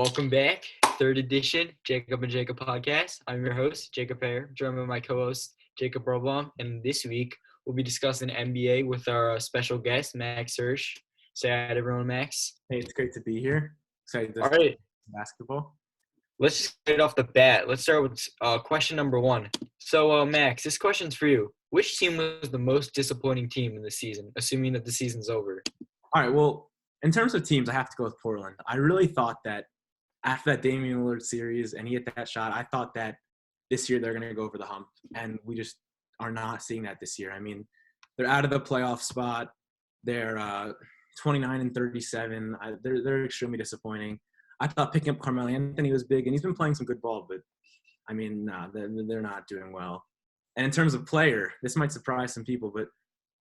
Welcome back, third edition, Jacob and Jacob podcast. I'm your host, Jacob Hare, joined by my co-host, Jacob Roblom, and this week we'll be discussing NBA with our special guest, Max Hirsch. Say hi to everyone, Max. Hey, it's great to be here. Excited to All right, basketball. let's just get it off the bat. Let's start with question number one. So, Max, this question's for you. Which team was the most disappointing team in the season, assuming that the season's over? All right, well, in terms of teams, I have to go with Portland. I really thought that after that Damian Lillard series and he hit that shot, I thought that this year they're going to go over the hump, and we just are not seeing that this year. I mean, they're out of the playoff spot. They're 29-37. They're extremely disappointing. I thought picking up Carmelo Anthony was big, and he's been playing some good ball, but, I mean, they're not doing well. And in terms of player, this might surprise some people, but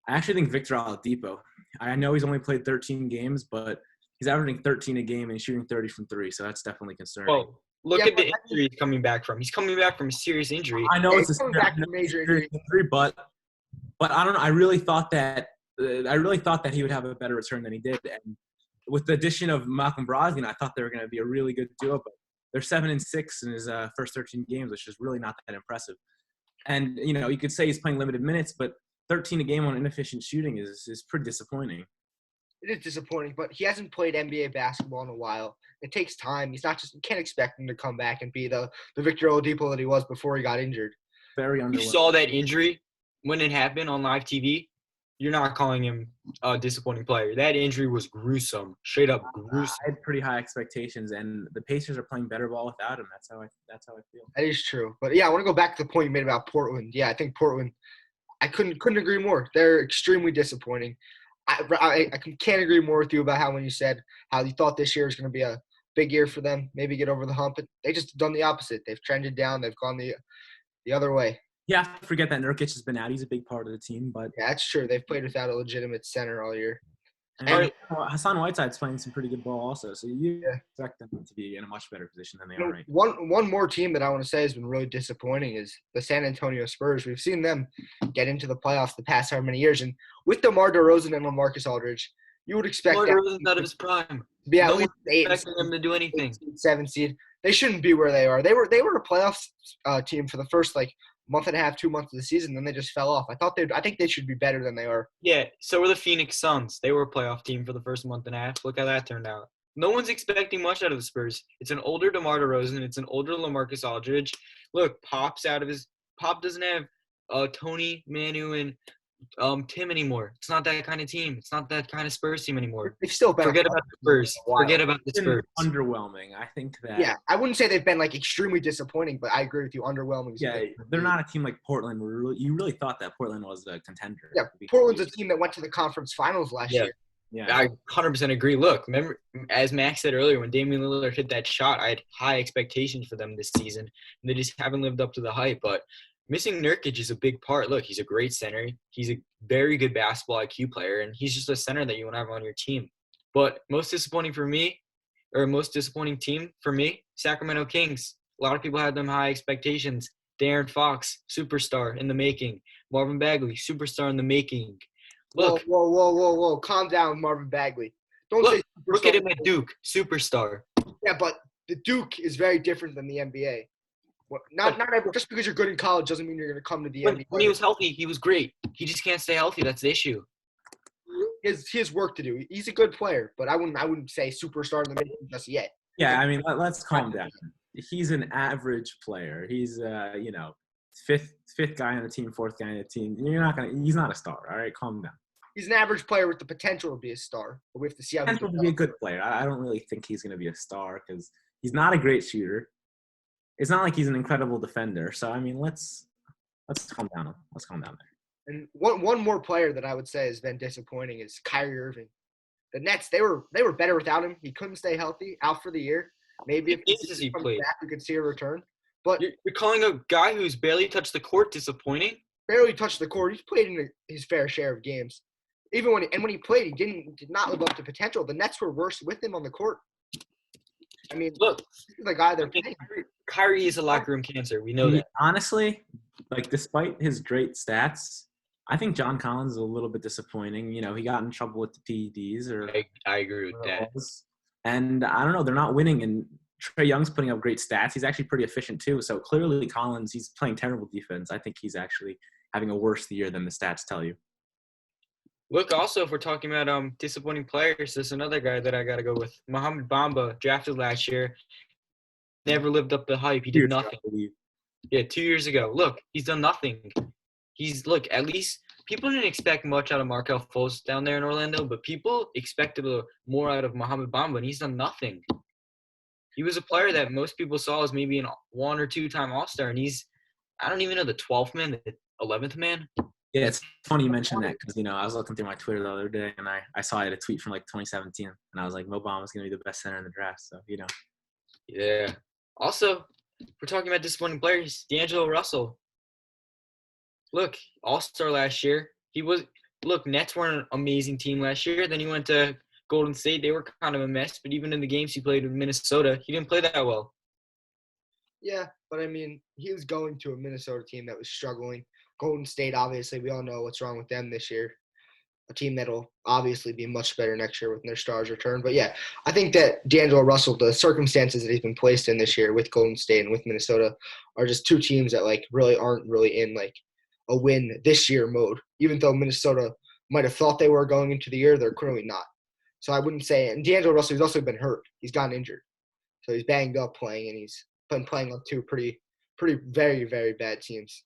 I actually think Victor Oladipo. I know he's only played 13 games, but he's averaging 13 a game and he's shooting 30 from three, so that's definitely concerning. Well, look at the injury he's coming back from. He's coming back from a serious injury. I know it's coming back from a major injury, but I don't know. I really thought that he would have a better return than he did. And with the addition of Malcolm Brogdon, I thought they were going to be a really good duo. But they're 7-6 in his first 13 games, which is really not that impressive. And you could say he's playing limited minutes, but 13 a game on inefficient shooting is pretty disappointing. It is disappointing, but he hasn't played NBA basketball in a while. It takes time. You can't expect him to come back and be the Victor Oladipo that he was before he got injured. Very underwhelming. You saw that injury when it happened on live TV. You're not calling him a disappointing player. That injury was gruesome, straight up gruesome. I had pretty high expectations, and the Pacers are playing better ball without him. That's how I feel. That is true. But yeah, I want to go back to the point you made about Portland. Yeah, I think Portland. I couldn't agree more. They're extremely disappointing. I can't agree more with you about how when you said how you thought this year was going to be a big year for them, maybe get over the hump. But they just done the opposite. They've trended down. They've gone the other way. Yeah, forget that Nurkic has been out. He's a big part of the team, but yeah, that's true. They've played without a legitimate center all year. And Hassan Whiteside's playing some pretty good ball also, so you expect them to be in a much better position than they are right now. One more team that I want to say has been really disappointing is the San Antonio Spurs. We've seen them get into the playoffs the past how many years, and with DeMar DeRozan and LaMarcus Aldridge, you would expect DeMar DeRozan's out of his prime. Yeah, no one's expecting them to do anything. 7 seed. They shouldn't be where they are. They were a playoffs team for the first month and a half, 2 months of the season, then they just fell off. I think they should be better than they are. Yeah, so were the Phoenix Suns. They were a playoff team for the first month and a half. Look how that turned out. No one's expecting much out of the Spurs. It's an older DeMar DeRozan. It's an older LaMarcus Aldridge. Look, Pop doesn't have Tony, Manu, and Tim anymore. It's not that kind of team. It's not that kind of Spurs team anymore. They've still been Forget about the Spurs. Forget about the Spurs. Underwhelming. I think that. Yeah, I wouldn't say they've been extremely disappointing, but I agree with you. Underwhelming. Yeah, they're not a team like Portland. You really thought that Portland was a contender. Yeah, Portland's a team that went to the conference finals last year. Yeah, I 100% agree. Look, remember, as Max said earlier, when Damian Lillard hit that shot, I had high expectations for them this season, and they just haven't lived up to the hype. But missing Nurkic is a big part. Look, he's a great center. He's a very good basketball IQ player, and he's just a center that you want to have on your team. But most disappointing team for me, Sacramento Kings. A lot of people had them high expectations. De'Aaron Fox, superstar in the making. Marvin Bagley, superstar in the making. Look. Whoa. Calm down, Marvin Bagley. Look at him at Duke, superstar. Yeah, but the Duke is very different than the NBA. Well, just because you're good in college doesn't mean you're going to come to the NBA. When he was healthy, he was great. He just can't stay healthy. That's the issue. He has work to do. He's a good player, but I wouldn't say superstar in the making just yet. Yeah, I mean, let's calm down. He's an average player. He's fifth guy on the team, fourth guy on the team. He's not a star. All right, calm down. He's an average player with the potential to be a star, but we have to see how he potential to be a good player. I don't really think he's going to be a star because he's not a great shooter. It's not like he's an incredible defender. So I mean, let's calm down. Let's calm down there. And one more player that I would say has been disappointing is Kyrie Irving. The Nets, they were better without him. He couldn't stay healthy, out for the year. Maybe if he comes back, we could see a return. But you're calling a guy who's barely touched the court disappointing? Barely touched the court. He's played in his fair share of games. Even when he played, he did not live up to potential. The Nets were worse with him on the court. I mean, look, this is the guy they're playing. Kyrie is a locker room cancer. We know that. Honestly, despite his great stats, I think John Collins is a little bit disappointing. He got in trouble with the PEDs. I agree with that. And I don't know, they're not winning. And Trae Young's putting up great stats. He's actually pretty efficient too. So clearly Collins, he's playing terrible defense. I think he's actually having a worse year than the stats tell you. Look, also, if we're talking about disappointing players, there's another guy that I got to go with. Mohamed Bamba, drafted last year, never lived up to the hype. He did nothing. Yeah, 2 years ago. Look, he's done nothing. At least people didn't expect much out of Markelle Fultz down there in Orlando, but people expected more out of Mohamed Bamba, and he's done nothing. He was a player that most people saw as maybe an 1 or 2 time All-Star, and he's, I don't even know, the 12th man, the 11th man. Yeah, it's funny you mentioned that because, I was looking through my Twitter the other day, and I saw I had a tweet from, 2017, and I was like, Mo Bamba's going to be the best center in the draft, so, Yeah. Also, we're talking about disappointing players. D'Angelo Russell. Look, All-Star last year. Nets weren't an amazing team last year. Then he went to Golden State. They were kind of a mess, but even in the games he played with Minnesota, he didn't play that well. Yeah, but he was going to a Minnesota team that was struggling. Golden State, obviously, we all know what's wrong with them this year. A team that'll obviously be much better next year when their stars return. But, yeah, I think that D'Angelo Russell, the circumstances that he's been placed in this year with Golden State and with Minnesota are just two teams that, really aren't really in, a win this year mode. Even though Minnesota might have thought they were going into the year, they're clearly not. So I wouldn't say – and D'Angelo Russell, he's also been hurt. He's gotten injured. So he's banged up playing, and he's been playing on two pretty very, very bad teams.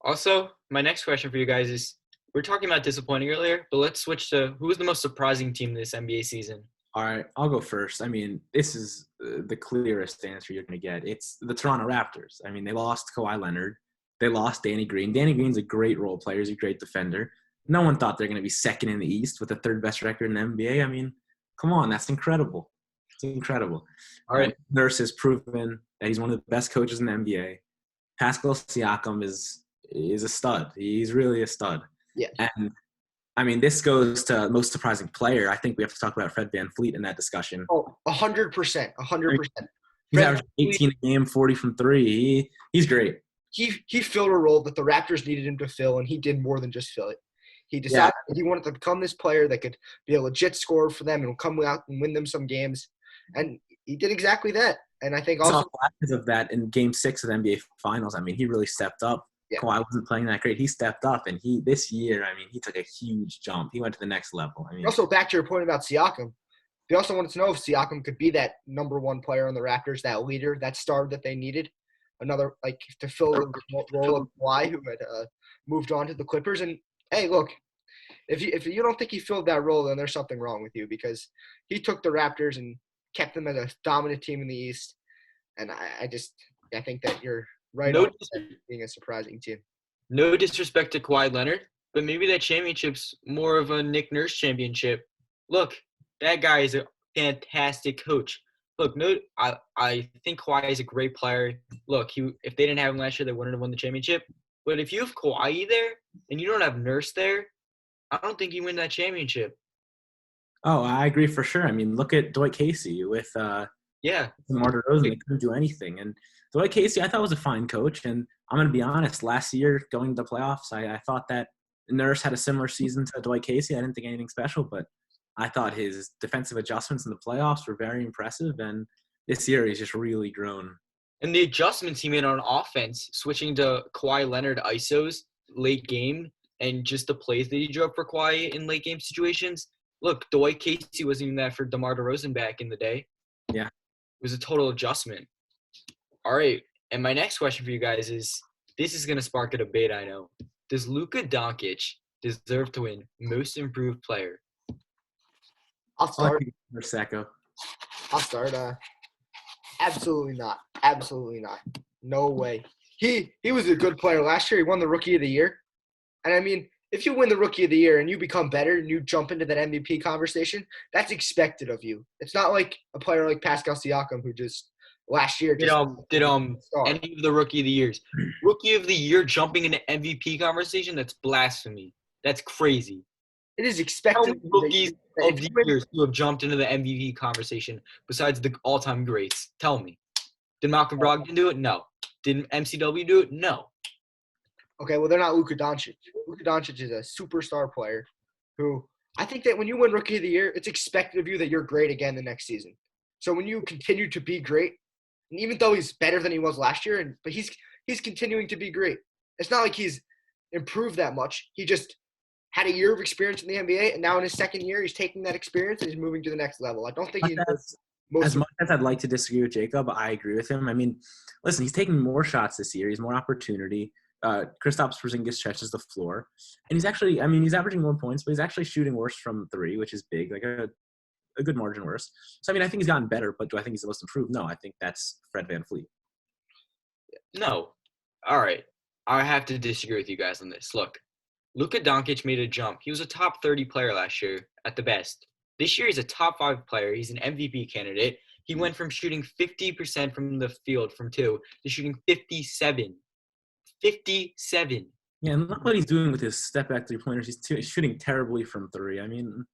Also, my next question for you guys is, we're talking about disappointing earlier, but let's switch to who was the most surprising team this NBA season? All right, I'll go first. This is the clearest answer you're going to get. It's the Toronto Raptors. They lost Kawhi Leonard. They lost Danny Green. Danny Green's a great role player. He's a great defender. No one thought they're going to be second in the East with the third best record in the NBA. Come on, that's incredible. It's incredible. All right. Nurse has proven that he's one of the best coaches in the NBA. Pascal Siakam is a stud. He's really a stud. Yeah. And this goes to most surprising player. I think we have to talk about Fred VanVleet in that discussion. Oh, 100%. 100%. He's averaging 18 a game, 40 from three. He's great. He filled a role that the Raptors needed him to fill, and he did more than just fill it. He decided he wanted to become this player that could be a legit scorer for them and come out and win them some games. And he did exactly that. And I think also flashes of that in Game 6 of the NBA Finals. He really stepped up. Yeah. Kawhi wasn't playing that great. He stepped up, and this year, he took a huge jump. He went to the next level. Also, back to your point about Siakam, they also wanted to know if Siakam could be that number one player on the Raptors, that leader, that star that they needed, another to fill the role of Kawhi, who had moved on to the Clippers. And hey, look, if you don't think he filled that role, then there's something wrong with you, because he took the Raptors and kept them as a dominant team in the East. And I think that you're right on being a surprising team. No disrespect to Kawhi Leonard, but maybe that championship's more of a Nick Nurse championship. Look, that guy is a fantastic coach. Look, I think Kawhi is a great player. Look, if they didn't have him last year, they wouldn't have won the championship. But if you have Kawhi there and you don't have Nurse there, I don't think you win that championship. Oh, I agree for sure. Look at Dwight Casey with DeMar DeRozan. They couldn't do anything. And Dwight Casey, I thought was a fine coach. And I'm going to be honest, last year going to the playoffs, I thought that Nurse had a similar season to Dwight Casey. I didn't think anything special, but I thought his defensive adjustments in the playoffs were very impressive. And this year he's just really grown. And the adjustments he made on offense, switching to Kawhi Leonard ISOs late game, and just the plays that he drew up for Kawhi in late game situations. Look, Dwight Casey wasn't even that for DeMar DeRozan back in the day. Yeah. It was a total adjustment. All right, and my next question for you guys is, this is going to spark a debate, I know. Does Luka Doncic deserve to win Most Improved Player? I'll start. I'll start. Absolutely not. Absolutely not. No way. He was a good player last year. He won the Rookie of the Year. And if you win the Rookie of the Year and you become better and you jump into that MVP conversation, that's expected of you. It's not like a player like Pascal Siakam, who just last year did any of the Rookie of the Years. Rookie of the Year jumping into MVP conversation, that's blasphemy. That's crazy. It is expected. Rookies of the years who have jumped into the MVP conversation besides the all-time greats. Tell me. Did Malcolm Brogdon do it? No. Did MCW do it? No. Okay, well, they're not Luka Doncic. Luka Doncic is a superstar player who I think that when you win Rookie of the Year, it's expected of you that you're great again the next season. So when you continue to be great, and even though he's better than he was last year, but he's continuing to be great. It's not like he's improved that much. He just had a year of experience in the NBA, and now in his second year, he's taking that experience and he's moving to the next level. I don't think he knows most as much as I'd like to disagree with Jacob, I agree with him. I mean, listen, he's taking more shots this year. He's more opportunity. Kristaps Porzingis stretches the floor. And he's averaging more points, but he's actually shooting worse from three, which is big, like a good margin worse. So, I mean, I think he's gotten better, but do I think he's the most improved? No, I think that's Fred VanVleet. No. All right. I have to disagree with you guys on this. Look, Luka Doncic made a jump. He was a top 30 player last year at the best. This year, he's a top 5 player. He's an MVP candidate. He went from shooting 50% from the field from 2 to shooting 57. 57. Yeah, and look what he's doing with his step-back three-pointers. He's shooting terribly from 3. I mean,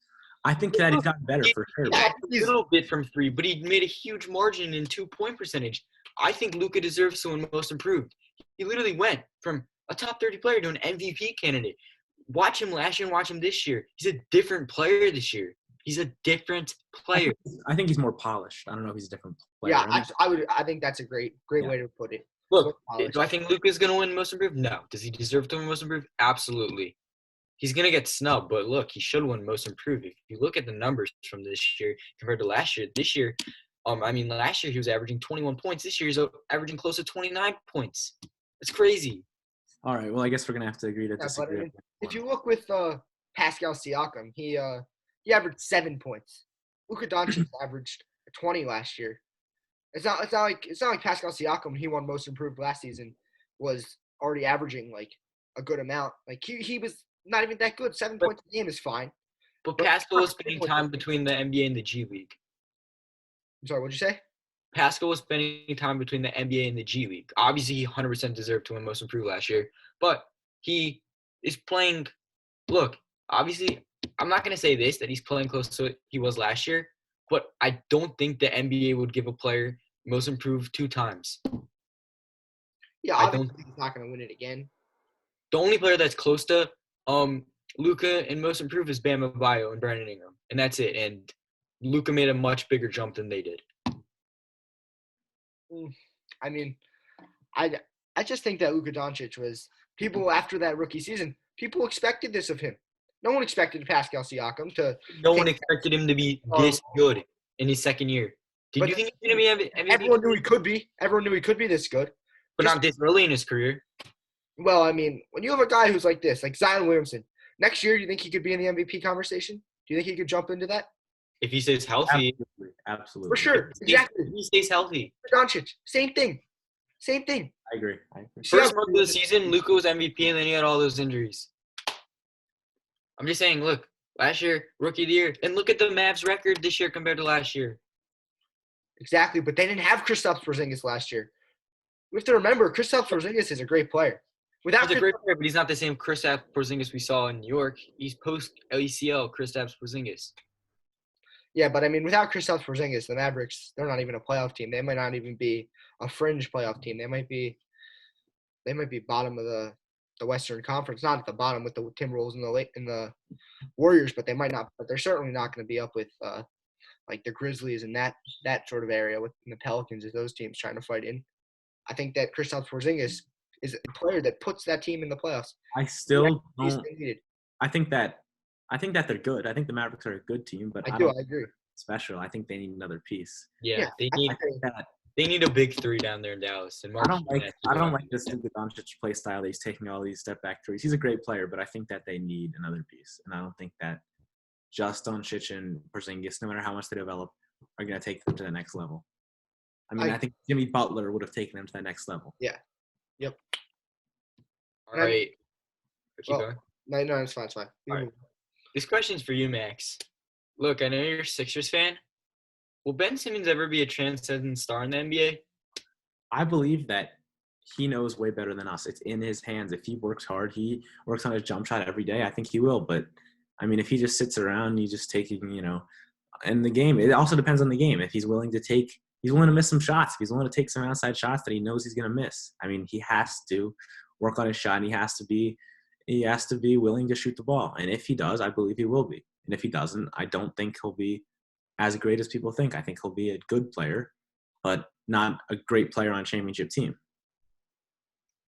I think that he's gotten better for sure. A little bit from 3, but he made a huge margin in 2-point percentage. I think Luka deserves to win most improved. He literally went from a top 30 player to an MVP candidate. Watch him last year and watch him this year. He's a different player this year. He's a different player. I think he's more polished. I don't know if he's a different player. Yeah, I think that's a great way to put it. Look, do I think Luka's going to win most improved? No. Does he deserve to win most improved? Absolutely. He's going to get snubbed, but look, he should win most improved. If you look at the numbers from this year compared to last year, last year he was averaging 21 points. This year he's averaging close to 29 points. It's crazy. All right, well, I guess we're going to have to agree to disagree. If you look with Pascal Siakam, he averaged 7 points. Luka Doncic averaged 20 last year. It's not like Pascal Siakam, when he won most improved last season, was already averaging like a good amount. Like he was not even that good. 7 points a game is fine. But Pascal was spending time between the NBA and the G League. I'm sorry, what'd you say? Pascal was spending time between the NBA and the G League. Obviously, he 100% deserved to win most improved last year. But he is playing – look, obviously, I'm not going to say this, that he's playing close to what he was last year. But I don't think the NBA would give a player most improved 2 times. Yeah, I don't think he's not going to win it again. The only player that's close to Luka in most improved is Bam Adebayo and Brandon Ingram. And that's it. And Luka made a much bigger jump than they did. I mean, I just think that Luka Doncic was – people after that rookie season, people expected this of him. No one expected Pascal Siakam to – No one expected him to be this good in his second year. Did you think he was going to be MVP? Everyone knew he could be. Everyone knew he could be this good. But not this early in his career. Well, I mean, when you have a guy who's like this, like Zion Williamson, next year, do you think he could be in the MVP conversation? Do you think he could jump into that? If he stays healthy. Absolutely. For sure. Exactly. If he stays healthy. Doncic, same thing. I agree. First month of the season, Luka was MVP, and then he had all those injuries. I'm just saying, look, last year, Rookie of the Year. And look at the Mavs record this year compared to last year. Exactly, but they didn't have Kristaps Porzingis last year. We have to remember, Kristaps Porzingis is a great player. He's a great player, but he's not the same Kristaps Porzingis we saw in New York. He's post-ACL Kristaps Porzingis. Yeah, but I mean, without Kristaps Porzingis, the Mavericks, they're not even a playoff team. They might not even be a fringe playoff team. They might be bottom of the Western Conference, not at the bottom with the Timberwolves and the Warriors, but they might not. But they're certainly not going to be up with like the Grizzlies and that sort of area with the Pelicans as those teams trying to fight in. I think that Kristaps Porzingis is a player that puts that team in the playoffs. I still don't. I think that they're good. I think the Mavericks are a good team, but I agree. Special. I think they need another piece. Yeah, they need a big 3 down there in Dallas. And I don't like this Luka Doncic play style. He's taking all these step back threes. He's a great player, but I think that they need another piece, and I don't think that just Doncic and Porzingis, no matter how much they develop, are going to take them to the next level. I mean, I think Jimmy Butler would have taken them to that next level. Yeah. Yep. All right. Keep going. No, it's fine. It's fine. Right. This question's for you, Max. Look, I know you're a Sixers fan. Will Ben Simmons ever be a transcendent star in the NBA? I believe that he knows way better than us. It's in his hands. If he works hard, he works on his jump shot every day, I think he will. But, I mean, if he just sits around, he's just taking, in the game, it also depends on the game. If he's willing to miss some shots. If he's willing to take some outside shots that he knows he's going to miss. I mean, he has to work on his shot, and he has to be willing to shoot the ball. And if he does, I believe he will be. And if he doesn't, I don't think he'll be as great as people think. I think he'll be a good player, but not a great player on a championship team.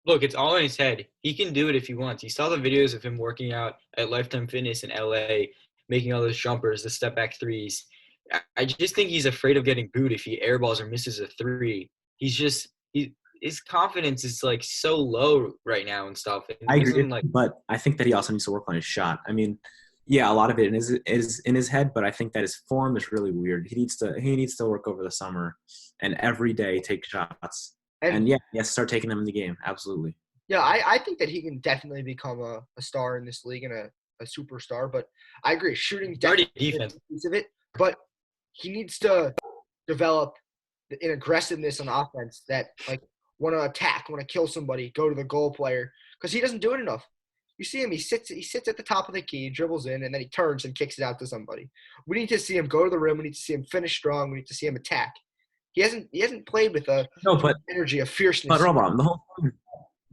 Look, it's all in his head. He can do it if he wants. You saw the videos of him working out at Lifetime Fitness in LA, making all those jumpers, the step back threes. I just think he's afraid of getting booed if he airballs or misses a three. His confidence is like so low right now and stuff. And I agree, like, but I think that he also needs to work on his shot. I mean, yeah, a lot of it is in his head, but I think that his form is really weird. He needs to work over the summer and every day take shots. And yeah, he has to start taking them in the game. Absolutely. Yeah, I think that he can definitely become a star in this league and a superstar. But I agree, shooting already definitely defense. is a piece of it. But he needs to develop an aggressiveness on offense that like want to attack, want to kill somebody, go to the goal player, because he doesn't do it enough. You see him; he sits at the top of the key, dribbles in, and then he turns and kicks it out to somebody. We need to see him go to the rim. We need to see him finish strong. We need to see him attack. He hasn't played with energy, a fierceness. But Rob, the whole time,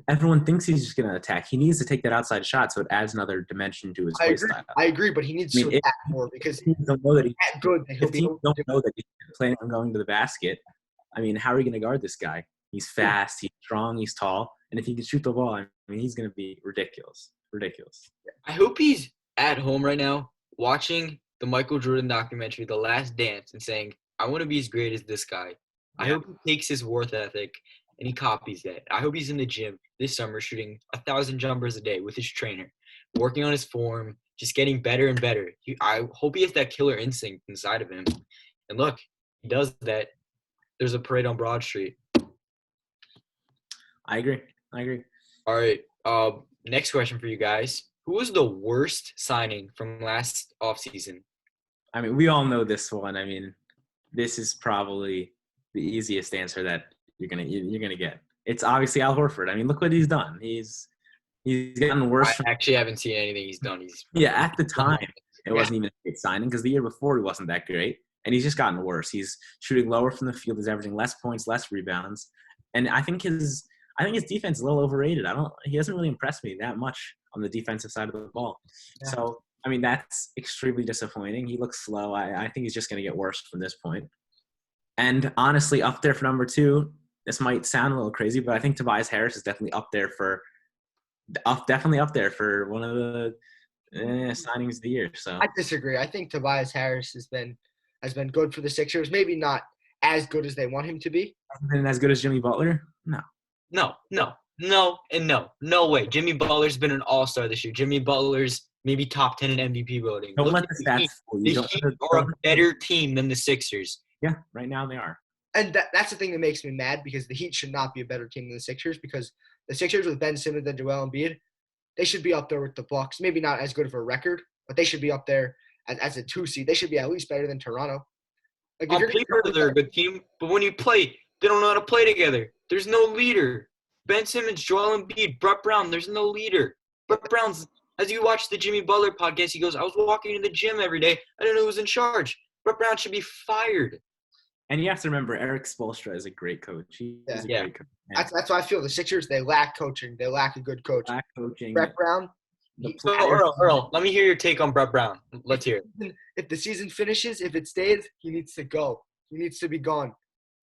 everyone thinks he's just going to attack. He needs to take that outside shot, so it adds another dimension to his play style. I agree, but he needs to attack more because teams don't know that he's that good. If teams don't know that he's planning on going to the basket, I mean, how are you going to guard this guy? He's fast, he's strong, he's tall, and if he can shoot the ball, I mean, he's going to be ridiculous. I hope he's at home right now watching the Michael Jordan documentary, The Last Dance, and saying, I want to be as great as this guy. I hope he takes his work ethic and he copies that. I hope he's in the gym this summer shooting 1,000 jumpers a day with his trainer, working on his form, just getting better and better. I hope he has that killer instinct inside of him. And look, he does that. There's a parade on Broad Street. I agree. All right. Next question for you guys. Who was the worst signing from last offseason? I mean, we all know this one. I mean, this is probably the easiest answer that you're gonna get. It's obviously Al Horford. I mean, look what he's done. He's gotten worse. I actually haven't seen anything he's done. At the time, it wasn't even a great signing because the year before he wasn't that great, and he's just gotten worse. He's shooting lower from the field. He's averaging less points, less rebounds, and I think his defense is a little overrated. He doesn't really impress me that much on the defensive side of the ball. Yeah. So, I mean, that's extremely disappointing. He looks slow. I think he's just going to get worse from this point. And honestly, up there for number 2, this might sound a little crazy, but I think Tobias Harris is definitely up there for one of the signings of the year. So I disagree. I think Tobias Harris has been good for the Sixers. Maybe not as good as they want him to be. And as good as Jimmy Butler? No, no way. Jimmy Butler's been an all-star this year. Jimmy Butler's maybe top 10 in MVP voting. Don't let the stats fool you. The Heat are a better team than the Sixers. Yeah, right now they are. And that's the thing that makes me mad because the Heat should not be a better team than the Sixers because the Sixers with Ben Simmons and Joel Embiid, they should be up there with the Bucks. Maybe not as good of a record, but they should be up there as a 2 seed. They should be at least better than Toronto. Like, on paper, they're a good team, but when you play, they don't know how to play together. There's no leader. Ben Simmons, Joel Embiid, Brett Brown, there's no leader. Brett Brown's, as you watch the Jimmy Butler podcast, he goes, I was walking to the gym every day. I didn't know who was in charge. Brett Brown should be fired. And you have to remember, Eric Spoelstra is a great coach. He's a great coach. That's why I feel the Sixers, they lack coaching. They lack a good coach. Brett Brown. Earl, let me hear your take on Brett Brown. Let's hear it. If the season finishes, if it stays, he needs to go. He needs to be gone.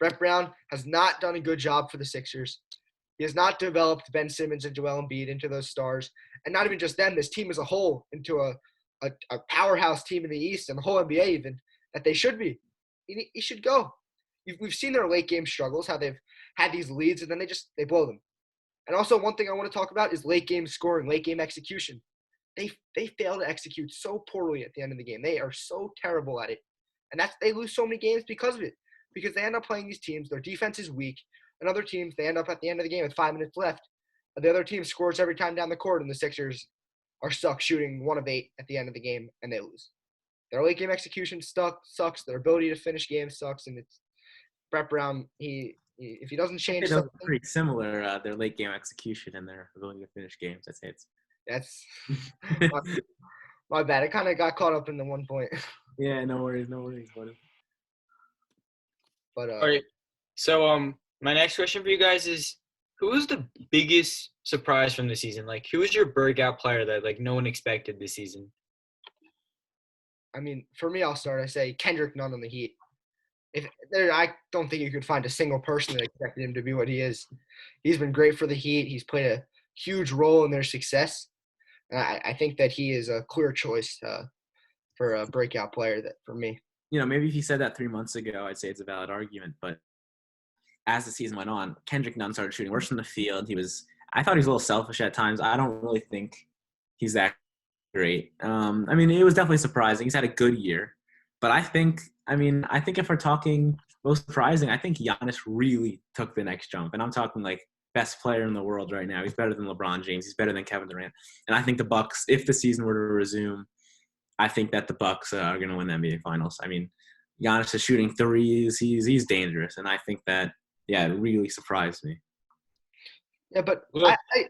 Brett Brown has not done a good job for the Sixers. He has not developed Ben Simmons and Joel Embiid into those stars. And not even just them, this team as a whole into a powerhouse team in the East and the whole NBA even, that they should be. He should go. We've seen their late game struggles, how they've had these leads and then they blow them. And also one thing I want to talk about is late game scoring, late game execution. They fail to execute so poorly at the end of the game. They are so terrible at it. And they lose so many games because of it. Because they end up playing these teams, their defense is weak. And other teams, they end up at the end of the game with 5 minutes left. And the other team scores every time down the court, and the Sixers are stuck shooting 1 of 8 at the end of the game, and they lose. Their late game execution sucks. Their ability to finish games sucks. And it's Brett Brown, if he doesn't change something. Pretty similar, their late game execution and their ability to finish games. I'd say that's my bad. I kind of got caught up in the 1 point. Yeah, no worries. But all right. So my next question for you guys is, who was the biggest surprise from the season? Like, who was your breakout player that no one expected this season? I mean, for me, I'll start. I say Kendrick Nunn on the Heat. I don't think you could find a single person that expected him to be what he is. He's been great for the Heat. He's played a huge role in their success. And I think that he is a clear choice for a breakout player that for me. Maybe if you said that 3 months ago, I'd say it's a valid argument. But as the season went on, Kendrick Nunn started shooting worse from the field. I thought he was a little selfish at times. I don't really think he's that great. It was definitely surprising. He's had a good year. But I think if we're talking most surprising, I think Giannis really took the next jump. And I'm talking like best player in the world right now. He's better than LeBron James. He's better than Kevin Durant. And I think the Bucks, if the season were to resume, I think that the Bucks are going to win the NBA Finals. Giannis is shooting threes. He's dangerous. And I think that, it really surprised me. Yeah, but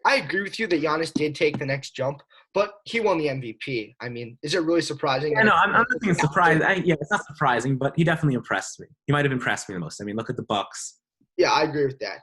I agree with you that Giannis did take the next jump, but he won the MVP. Is it really surprising? Yeah, no, I'm not thinking surprised. It's not surprising, but he definitely impressed me. He might have impressed me the most. Look at the Bucks. Yeah, I agree with that.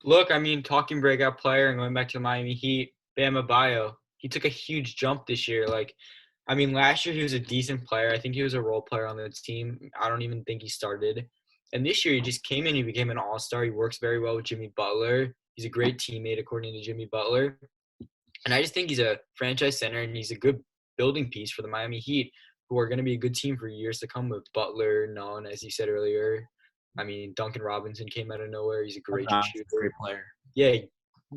Look, talking breakout player and going back to the Miami Heat, Bam Adebayo, he took a huge jump this year. Last year he was a decent player. I think he was a role player on the team. I don't even think he started. And this year he just came in. He became an all-star. He works very well with Jimmy Butler. He's a great teammate, according to Jimmy Butler. And I just think he's a franchise center, and he's a good building piece for the Miami Heat, who are going to be a good team for years to come with Butler, Nunn, as you said earlier. Duncan Robinson came out of nowhere. He's a great shooter. Great player. Yeah,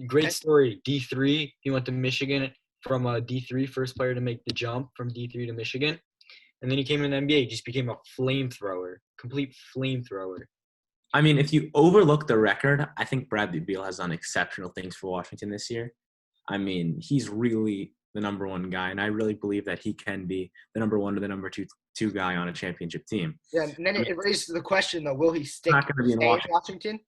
great story. D3, he went to Michigan from a D3, first player to make the jump from D3 to Michigan. And then he came in the NBA, just became a flamethrower, complete flamethrower. If you overlook the record, I think Bradley Beal has done exceptional things for Washington this year. He's really the number one guy, and I really believe that he can be the number one or the number two guy on a championship team. Yeah, and then it raises the question, though, will he stay in Washington?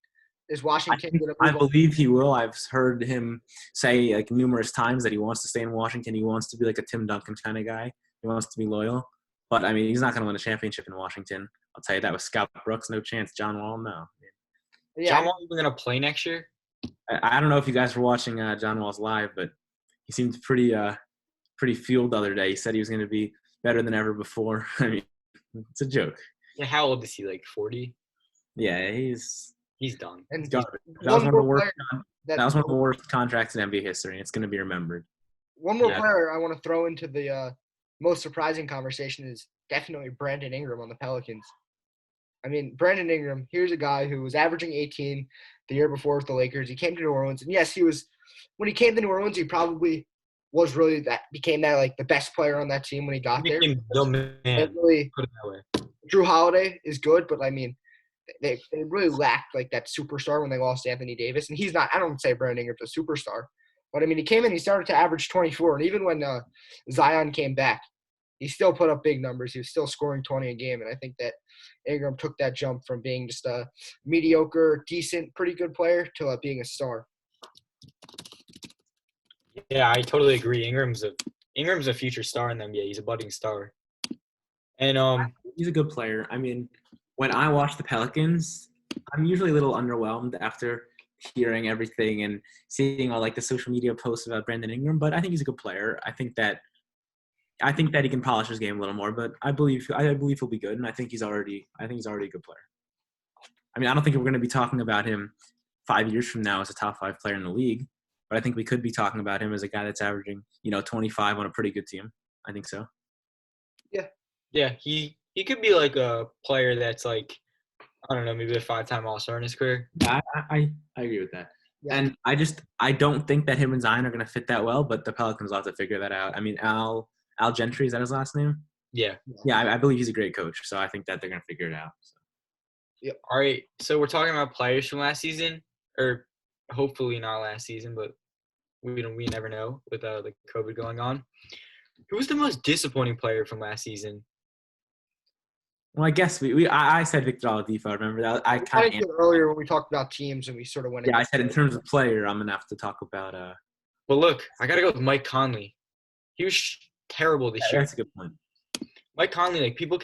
Is Washington going to I believe he will. I've heard him say numerous times that he wants to stay in Washington. He wants to be like a Tim Duncan kind of guy. He wants to be loyal. But, he's not going to win a championship in Washington. I'll tell you that with Scott Brooks, no chance. John Wall, no. Yeah. John Wall even going to play next year? I don't know if you guys were watching John Wall's live, but he seemed pretty fueled the other day. He said he was going to be better than ever before. It's a joke. Yeah, how old is he, 40? Yeah, he's done. And that was one of the worst contracts in NBA history, and it's going to be remembered. One more player I want to throw into the most surprising conversation is definitely Brandon Ingram on the Pelicans. Brandon Ingram, here's a guy who was averaging 18 the year before with the Lakers. He came to New Orleans, and yes, when he came to New Orleans, he probably was really became the best player on that team when he got there. The man. Really, put it that way. Drew Holiday is good, but they really lacked that superstar when they lost Anthony Davis, and he's not. I don't say Brandon Ingram's a superstar, but he came in, he started to average 24, and even when Zion came back, he still put up big numbers. He was still scoring 20 a game, and I think that Ingram took that jump from being just a mediocre, decent, pretty good player to being a star. Yeah, I totally agree. Ingram's a future star in the NBA. He's a budding star. And he's a good player. When I watch the Pelicans, I'm usually a little underwhelmed after hearing everything and seeing all the social media posts about Brandon Ingram, but I think he's a good player. I think that he can polish his game a little more, but I believe he'll be good, and I think he's already a good player. I don't think we're going to be talking about him 5 years from now as a top 5 player in the league, but I think we could be talking about him as a guy that's averaging, 25 on a pretty good team. I think so. Yeah. Yeah, he could be a player that's I don't know, maybe a 5-time All-Star in his career. I agree with that. Yeah. And I don't think that him and Zion are going to fit that well, but the Pelicans will have to figure that out. Al Gentry, is that his last name? Yeah. Yeah, I believe he's a great coach, so I think that they're going to figure it out. So. Yeah. All right, so we're talking about players from last season, or hopefully not last season, but we never know with the COVID going on. Who was the most disappointing player from last season? Well, I guess I said Victor Oladipo. Remember that? I kind of earlier when we talked about teams and we sort of went. Yeah, I said in terms of player, I'm gonna have to talk about. Well, look, I gotta go with Mike Conley. He was terrible this year. That's a good point. Mike Conley, people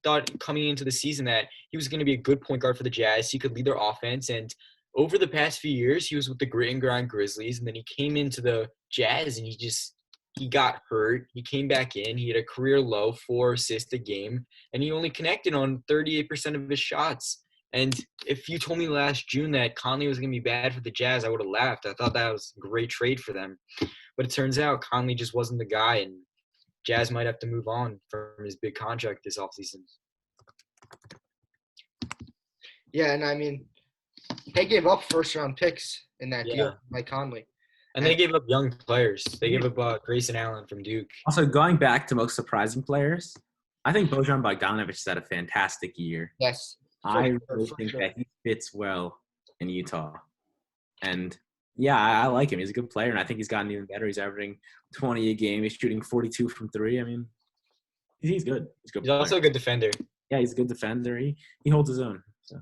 thought coming into the season that he was going to be a good point guard for the Jazz. He could lead their offense, and over the past few years, he was with the Grit and Grind Grizzlies, and then he came into the Jazz, and he just he got hurt. He came back in. He had a career low 4 assists a game, and he only connected on 38% of his shots. And if you told me last June that Conley was going to be bad for the Jazz, I would have laughed. I thought that was a great trade for them. But it turns out Conley just wasn't the guy, and Jazz might have to move on from his big contract this offseason. Yeah, and I mean, they gave up first-round picks in that Yeah. deal, like Conley. And they gave up young players. They gave up Grayson Allen from Duke. Also, going back to most surprising players, I think Bojan Bogdanovic has had a fantastic year. Yes. I really think that he fits well in Utah. And, yeah, I like him. He's a good player, and I think he's gotten even better. He's averaging 20 a game. He's shooting 42 from 3. I mean, he's good. He's also a good defender. Yeah, he's a good defender. He holds his own. So.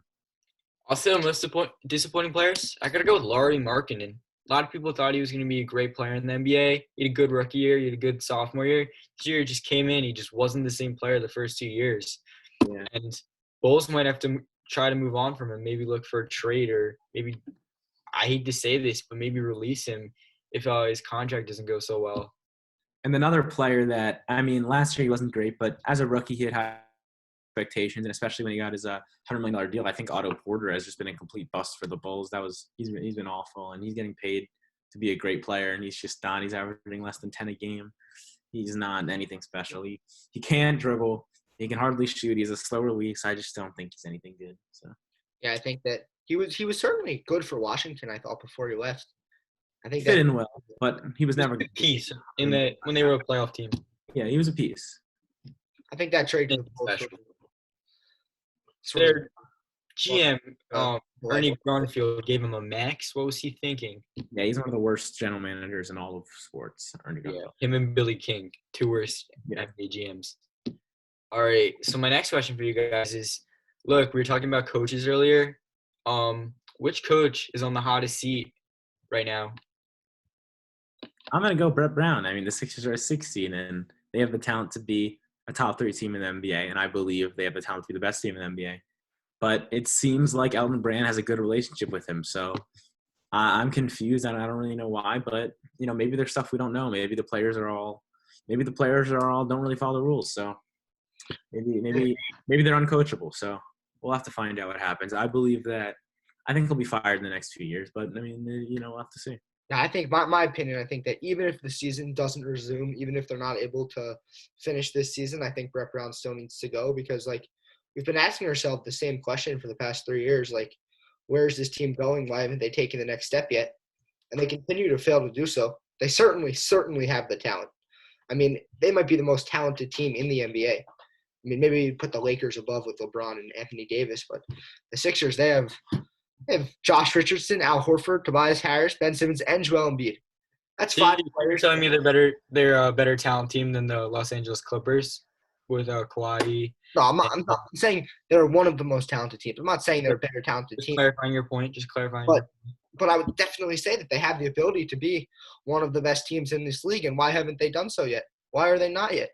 Also, most disappointing players, I got to go with Lauri Markkanen. A lot of people thought he was going to be a great player in the NBA. He had a good rookie year. He had a good sophomore year. This year, he just came in. He just wasn't the same player the first 2 years. Yeah. And Bulls might have to try to move on from him, maybe look for a trade, or maybe – I hate to say this, but maybe release him if his contract doesn't go so well. And another player that, I mean, last year he wasn't great, but as a rookie he had high expectations, and especially when he got his $100 million deal. I think Otto Porter has just been a complete bust for the Bulls. He's been awful, and he's getting paid to be a great player, and he's just not. He's averaging less than 10 a game. He's not anything special. He can't dribble. He can hardly shoot. He's a slow release. I just don't think he's anything good. So yeah, I think that he was certainly good for Washington. I thought before he left. I think he fit in well, but he was never a piece when they were a playoff team. Yeah, he was a piece. I think that trade was special. Their GM, Ernie Grunfeld, gave him a max. What was he thinking? Yeah, he's one of the worst general managers in all of sports. Yeah, him and Billy King, 2 worst NBA GMs. All right, so my next question for you guys is, look, we were talking about coaches earlier. Which coach is on the hottest seat right now? I'm going to go Brett Brown. I mean, the Sixers are a 6 seed, and they have the talent to be a top 3 team in the NBA, and I believe they have the talent to be the best team in the NBA. But it seems like Elton Brand has a good relationship with him, so I'm confused, and I don't really know why. But maybe there's stuff we don't know. Maybe the players are all don't really follow the rules. So maybe they're uncoachable. So we'll have to find out what happens. I think he'll be fired in the next few years, but I mean, we'll have to see. Yeah, I think my opinion, I think that even if the season doesn't resume, even if they're not able to finish this season, I think Brett Brown still needs to go because, we've been asking ourselves the same question for the past 3 years. Where is this team going? Why haven't they taken the next step yet? And they continue to fail to do so. They certainly have the talent. I mean, they might be the most talented team in the NBA. I mean, maybe you put the Lakers above with LeBron and Anthony Davis, but the Sixers, they have Josh Richardson, Al Horford, Tobias Harris, Ben Simmons, and Joel Embiid. That's 5 players. You're telling me they're a better talent team than the Los Angeles Clippers with Kawhi? No, I'm not saying they're one of the most talented teams. I'm not saying they're a better talented team. Clarifying your point. Just clarifying. But I would definitely say that they have the ability to be one of the best teams in this league. And why haven't they done so yet? Why are they not yet?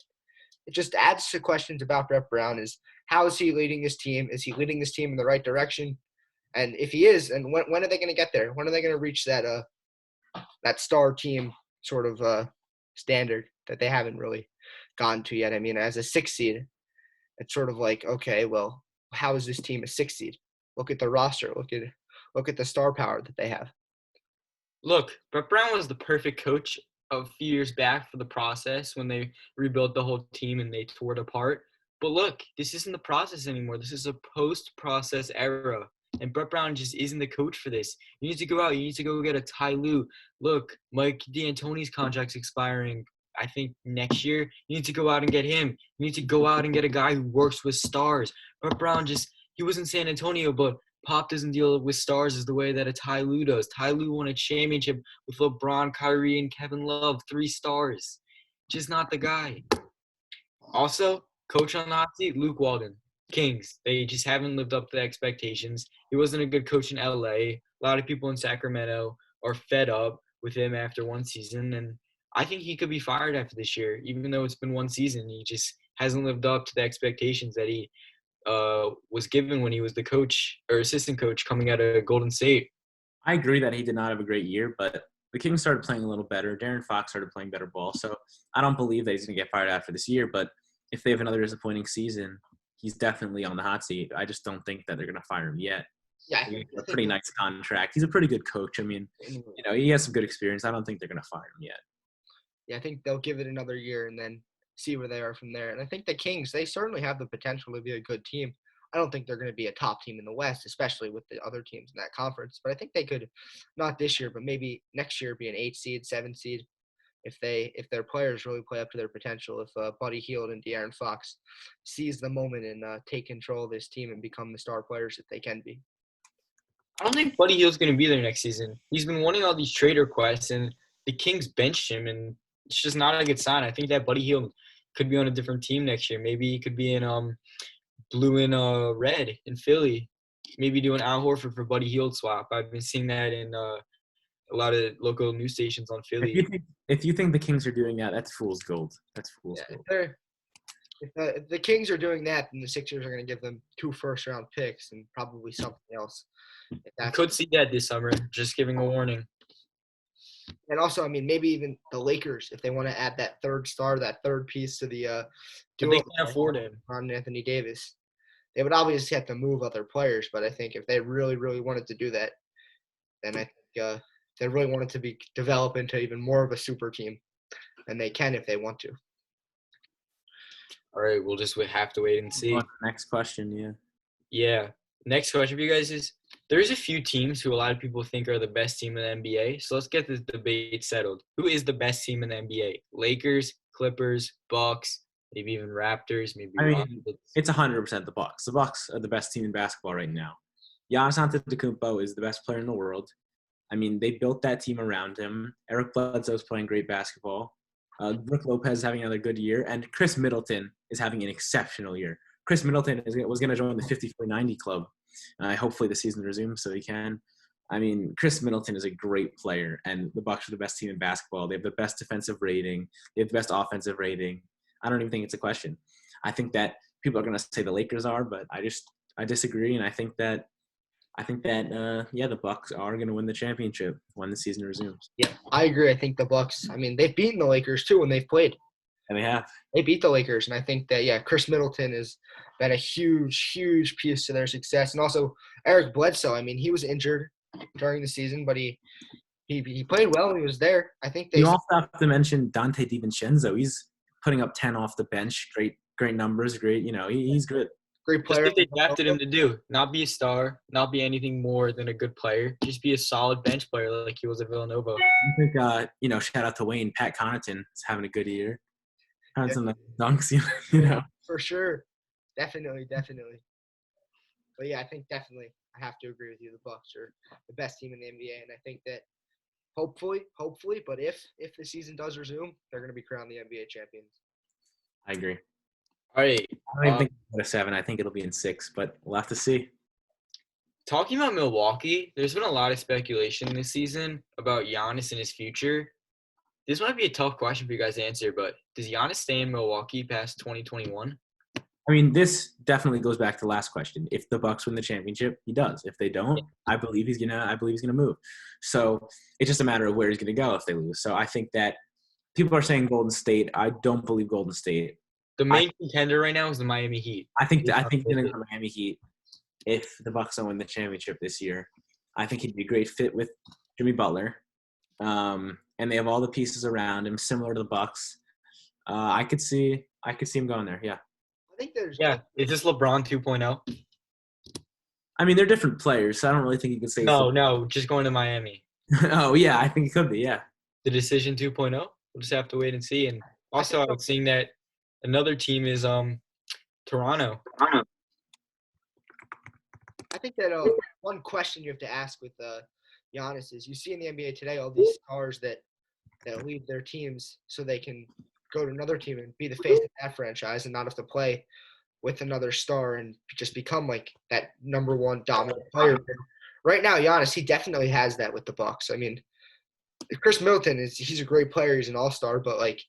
It just adds to questions about Brett Brown. Is how is he leading this team? Is he leading this team in the right direction? And if he is, and when are they going to get there? When are they going to reach that star team sort of standard that they haven't really gotten to yet? I mean, as a 6 seed, it's sort of like, okay, well, how is this team a 6 seed? Look at the roster. Look at the star power that they have. Look, Brett Brown was the perfect coach a few years back for the process when they rebuilt the whole team and they tore it apart. But look, this isn't the process anymore. This is a post-process era. And Brett Brown just isn't the coach for this. You need to go out. You need to go get a Ty Lue. Look, Mike D'Antoni's contract's expiring, I think, next year. You need to go out and get him. You need to go out and get a guy who works with stars. Brett Brown he was in San Antonio, but Pop doesn't deal with stars as the way that a Ty Lue does. Ty Lue won a championship with LeBron, Kyrie, and Kevin Love, 3 stars. Just not the guy. Also, coach on the hot seat, Luke Walton. Kings, they just haven't lived up to the expectations. He wasn't a good coach in LA. A lot of people in Sacramento are fed up with him after 1 season, and I think he could be fired after this year. Even though it's been 1 season, he just hasn't lived up to the expectations that he was given when he was the coach or assistant coach coming out of Golden State. I agree that he did not have a great year, but The Kings started playing a little better. Darren Fox started playing better ball. So I don't believe that he's going to get fired after this year. But if they have another disappointing season, he's definitely on the hot seat. I just don't think that they're going to fire him yet. Yeah, He has a pretty nice contract. He's a pretty good coach. I mean, he has some good experience. I don't think they're going to fire him yet. Yeah, I think they'll give it another year and then see where they are from there. And I think the Kings, they certainly have the potential to be a good team. I don't think they're going to be a top team in the West, especially with the other teams in that conference. But I think they could, not this year, but maybe next year, be an 8 seed, 7 seed if their players really play up to their potential. If Buddy Hield and De'Aaron Fox seize the moment and take control of this team and become the star players that they can be. I don't think Buddy Hield's going to be there next season. He's been wanting all these trade requests, and the Kings benched him, and it's just not a good sign. I think that Buddy Hield could be on a different team next year. Maybe he could be in blue and red in Philly. Maybe do an Al Horford for Buddy Hield swap. I've been seeing that in a lot of local news stations on Philly. If you think the Kings are doing that, that's fool's gold. That's fool's gold. If the Kings are doing that, then the Sixers are going to give them 2 first-round picks and probably something else. You could see that this summer, just giving a warning. And also, I mean, maybe even the Lakers, if they want to add that third star, that third piece to the duo. They can't afford him. On Anthony Davis. They would obviously have to move other players, but I think if they really, really wanted to do that, then I think they really wanted to develop into even more of a super team, and they can if they want to. All right, we'll just have to wait and see. Next question, yeah. Yeah. Next question for you guys is, there's a few teams who a lot of people think are the best team in the NBA. So let's get this debate settled. Who is the best team in the NBA? Lakers, Clippers, Bucks, maybe even Raptors, maybe it's 100% the Bucks. The Bucks are the best team in basketball right now. Giannis Antetokounmpo is the best player in the world. I mean, they built that team around him. Eric Bledsoe's playing great basketball. Brook Lopez is having another good year. And Chris Middleton is having an exceptional year. Chris Middleton was going to join the 54-90 club. Hopefully the season resumes so he can. I mean, Chris Middleton is a great player, and the Bucks are the best team in basketball. They have the best defensive rating. They have the best offensive rating. I don't even think it's a question. I think that people are going to say the Lakers are, but I disagree, and I think that the Bucks are going to win the championship when the season resumes. Yeah, I agree. I think the Bucks. I mean, they've beaten the Lakers too when they've played. And they have. They beat the Lakers, and I think that Chris Middleton has been a huge, huge piece to their success, and also Eric Bledsoe. I mean, he was injured during the season, but he played well when he was there. I think you also have to mention Dante DiVincenzo. He's putting up 10 off the bench. Great numbers. Great, he's good. Great player. Just what they drafted him to do. Not be a star, not be anything more than a good player. Just be a solid bench player like he was at Villanova. I think, shout out to Wayne. Pat Connaughton is having a good year. Having some dunks, For sure. Definitely. But, yeah, I think definitely I have to agree with you. The Bucks are the best team in the NBA, and I think that hopefully, but if the season does resume, they're going to be crowned the NBA champions. I agree. All right. I don't think it'll go to 7. I think it'll be in 6, but we'll have to see. Talking about Milwaukee, there's been a lot of speculation this season about Giannis and his future. This might be a tough question for you guys to answer, but does Giannis stay in Milwaukee past 2021? I mean, this definitely goes back to the last question. If the Bucks win the championship, he does. If they don't, I believe he's gonna move. So it's just a matter of where he's gonna go if they lose. So I think that people are saying Golden State. I don't believe Golden State. The main contender right now is the Miami Heat. I think the Miami Heat, if the Bucks don't win the championship this year, I think he'd be a great fit with Jimmy Butler. And they have all the pieces around him, similar to the Bucks. I could see him going there. Yeah. I think there's. Yeah. Is this LeBron 2.0? I mean, they're different players, so I don't really think you could say. No, just going to Miami. Oh yeah, I think it could be. Yeah. The decision 2.0. We'll just have to wait and see. And also, I was seeing that another team is Toronto. I think that one question you have to ask with Giannis is, you see in the NBA today all these stars that leave their teams so they can go to another team and be the face of that franchise and not have to play with another star and just become like that number one dominant player. Right now, Giannis, he definitely has that with the Bucks. I mean, Chris Middleton he's a great player, he's an all-star, but like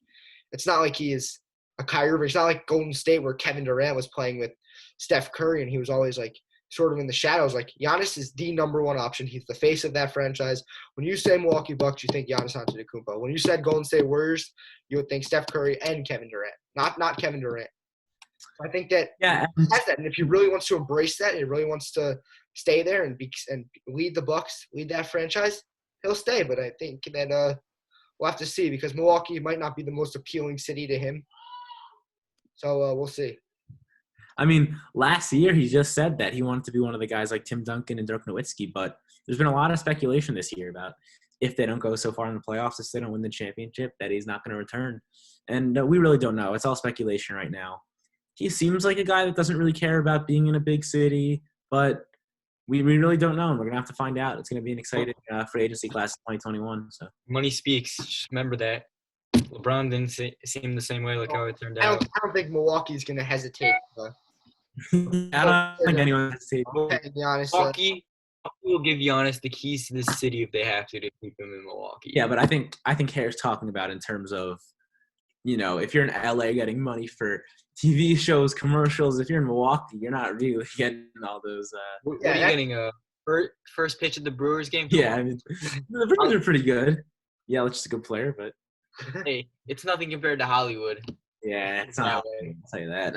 it's not like he is a Kyrie Irving. It's not like Golden State where Kevin Durant was playing with Steph Curry and he was always like sort of in the shadows. Like, Giannis is the number one option. He's the face of that franchise. When you say Milwaukee Bucks, you think Giannis Antetokounmpo. When you said Golden State Warriors, you would think Steph Curry and Kevin Durant, not Kevin Durant. I think that Yeah, he has that, and if he really wants to embrace that, and he really wants to stay there and lead the Bucks, lead that franchise, he'll stay. But I think that we'll have to see, because Milwaukee might not be the most appealing city to him. So we'll see. I mean, last year he just said that he wanted to be one of the guys like Tim Duncan and Dirk Nowitzki, but there's been a lot of speculation this year about if they don't go so far in the playoffs, if they don't win the championship, that he's not going to return. And we really don't know. It's all speculation right now. He seems like a guy that doesn't really care about being in a big city, but we really don't know. And we're going to have to find out. It's going to be an exciting free agency class 2021. So Money speaks. Just remember that. LeBron didn't seem the same way. Look how it turned I out. don't think Milwaukee's going to hesitate. I don't think anyone has to say. To be honest, Milwaukee will give Giannis the keys to the city if they have to keep him in Milwaukee. Yeah, but I think Hare's talking about in terms of, if you're in LA getting money for TV shows, commercials, if you're in Milwaukee, you're not really getting all those. What are you getting? A first pitch at the Brewers game? Yeah, I mean, the Brewers are pretty good. Yeah, it's just a good player, but hey, it's nothing compared to Hollywood. Yeah, it's not. I'll tell you that.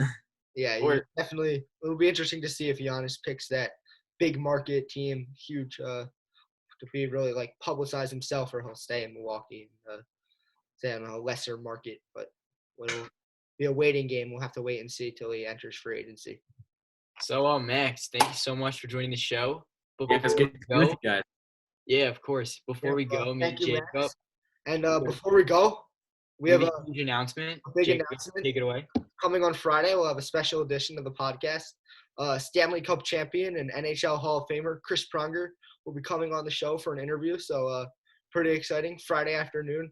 Yeah, definitely. It'll be interesting to see if Giannis picks that big market team, huge, to be really like publicize himself, or he'll stay in Milwaukee and stay on a lesser market. But it'll be a waiting game. We'll have to wait and see till he enters free agency. So, Max, thank you so much for joining the show. But Yeah, it's good with you guys. Yeah, of course. Before we go, thank you, Jacob. Max. And before we go, we have a huge announcement. Big Jacob, announcement. Take it away. Coming on Friday, we'll have a special edition of the podcast. Stanley Cup champion and NHL Hall of Famer Chris Pronger will be coming on the show for an interview. So pretty exciting. Friday afternoon,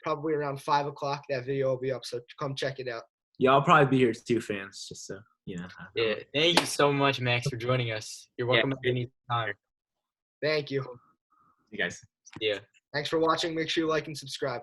probably around 5 o'clock. That video will be up, so come check it out. Yeah, I'll probably be here too, fans, just so you know. Yeah, thank you so much, Max, for joining us. You're welcome at any time. Thank you. You guys. Yeah. Thanks for watching. Make sure you like and subscribe.